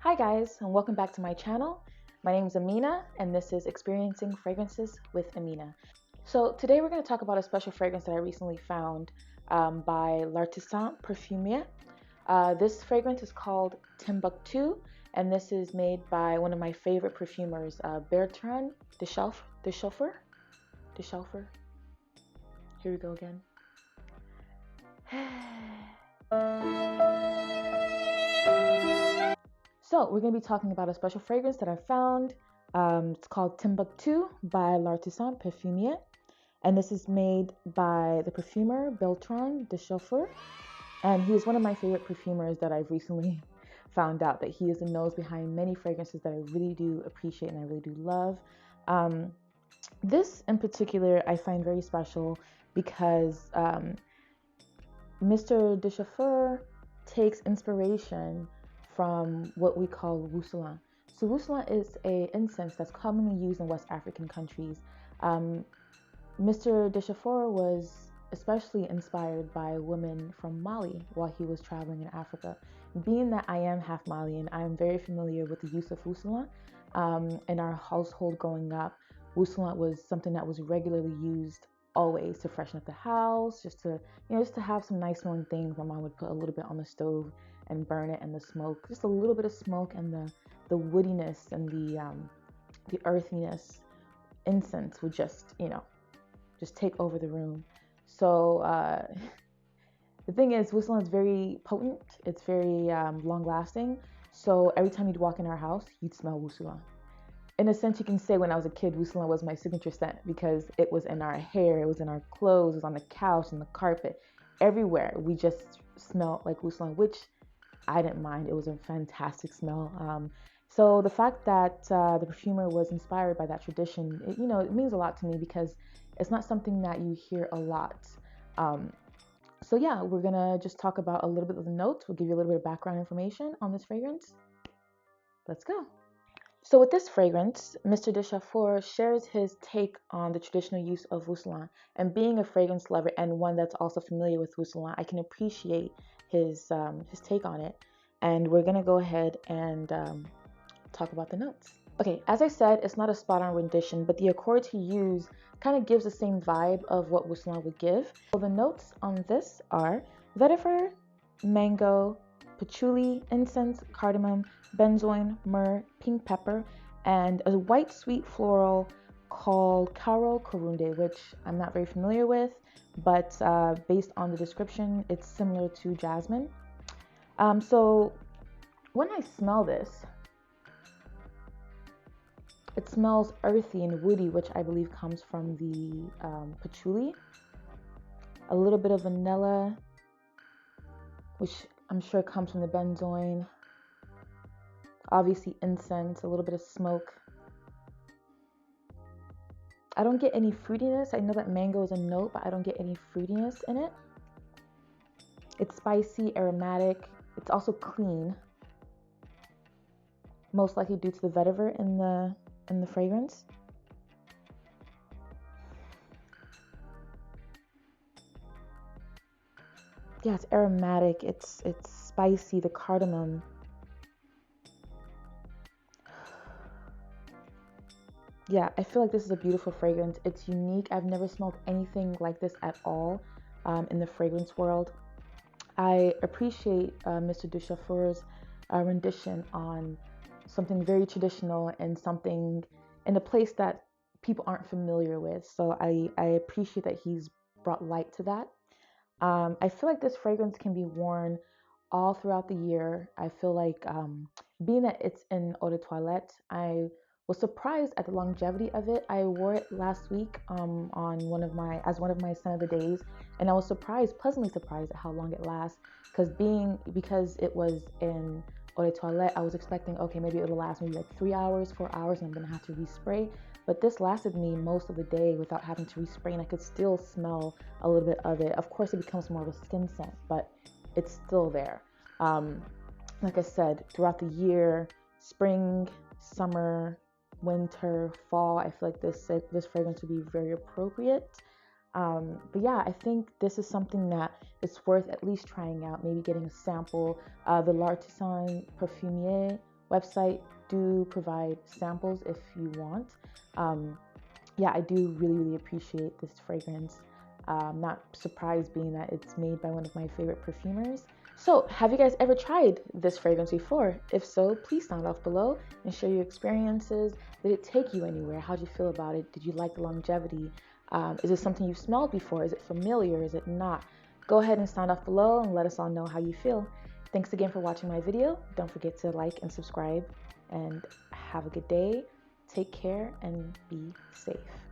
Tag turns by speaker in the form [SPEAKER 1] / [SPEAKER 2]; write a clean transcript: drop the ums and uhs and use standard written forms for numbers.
[SPEAKER 1] Hi guys, and welcome back to my channel. My name is Amina, and this is Experiencing Fragrances with Amina. So today we're going to talk about a special fragrance that I recently found by L'Artisan Parfumeur. This fragrance is called Timbuktu, and this is made by one of my favorite perfumers, Bertrand de Chauffeur. Here we go again. So we're going to be talking about a special fragrance that I found. It's called Timbuktu by L'Artisan Parfumeur. And this is made by the perfumer Bertrand de Chauffeur. And he is one of my favorite perfumers that I've recently found out that he is the nose behind many fragrances that I really do appreciate and I really do love. This in particular I find very special because Mr. de Chauffeur takes inspiration from what we call woussalan. So woussalan is an incense that's commonly used in West African countries. Mr. de Chauffeur was especially inspired by women from Mali while he was traveling in Africa. Being that I am half Malian, I am very familiar with the use of woussalan. In our household growing up, woussalan was something that was regularly used always to freshen up the house, just to have some nice smelling things. My mom would put a little bit on the stove and burn it, and the smoke, just a little bit of smoke, and the woodiness and the earthiness, incense would just take over the room. So the thing is, woussalan is very potent. It's very long lasting. So every time you'd walk in our house, you'd smell woussalan. In a sense, you can say when I was a kid, woussalan was my signature scent because it was in our hair, it was in our clothes, it was on the couch, on the carpet, everywhere. We just smelled like woussalan, which I didn't mind. It was a fantastic smell. So the fact that the perfumer was inspired by that tradition, it means a lot to me because it's not something that you hear a lot. So yeah, we're gonna just talk about a little bit of the notes. We'll give you a little bit of background information on this fragrance. Let's go. So with this fragrance, Mr. de Chauffeur shares his take on the traditional use of woussalan. And being a fragrance lover and one that's also familiar with woussalan, I can appreciate his take on it. And we're gonna go ahead and talk about the notes. Okay, as I said, it's not a spot-on rendition, but the accords he used kind of gives the same vibe of what woussalan would give. So the notes on this are vetiver, mango, patchouli, incense, cardamom, benzoin, myrrh, pink pepper, and a white sweet floral called Karo Korunde, which I'm not very familiar with, but based on the description, it's similar to jasmine. So when I smell this, it smells earthy and woody, which I believe comes from the patchouli. A little bit of vanilla, which I'm sure comes from the benzoin. Obviously incense, a little bit of smoke. I don't get any fruitiness. I know that mango is a note, but I don't get any fruitiness in it. It's spicy, aromatic. It's also clean. Most likely due to the vetiver in the fragrance. Yeah, it's aromatic. It's spicy. The cardamom. Yeah, I feel like this is a beautiful fragrance. It's unique. I've never smelled anything like this at all in the fragrance world. I appreciate Mr. de Chauffeur's rendition on something very traditional and something in a place that people aren't familiar with. So I appreciate that he's brought light to that. I feel like this fragrance can be worn all throughout the year. I feel like being that it's in eau de toilette, I was surprised at the longevity of it. I wore it last week on one of my scent of the days, and I was pleasantly surprised at how long it lasts. Because it was in eau de toilette, I was expecting, okay, maybe it'll last maybe like 3 hours, 4 hours, and I'm gonna have to respray. But this lasted me most of the day without having to respray, and I could still smell a little bit of it. Of course, it becomes more of a skin scent, but it's still there. Like I said, throughout the year, spring, summer, winter, fall, I feel like this fragrance would be very appropriate. But yeah, I think this is something that is worth at least trying out, maybe getting a sample. The L'Artisan Parfumeur website do provide samples if you want. Yeah, I do really appreciate this fragrance. I'm not surprised being that it's made by one of my favorite perfumers. So, have you guys ever tried this fragrance before? If so, please sound off below and share your experiences. Did it take you anywhere? How'd you feel about it? Did you like the longevity? Is it something you've smelled before? Is it familiar? Is it not? Go ahead and sound off below and let us all know how you feel. Thanks again for watching my video. Don't forget to like and subscribe, and have a good day. Take care and be safe.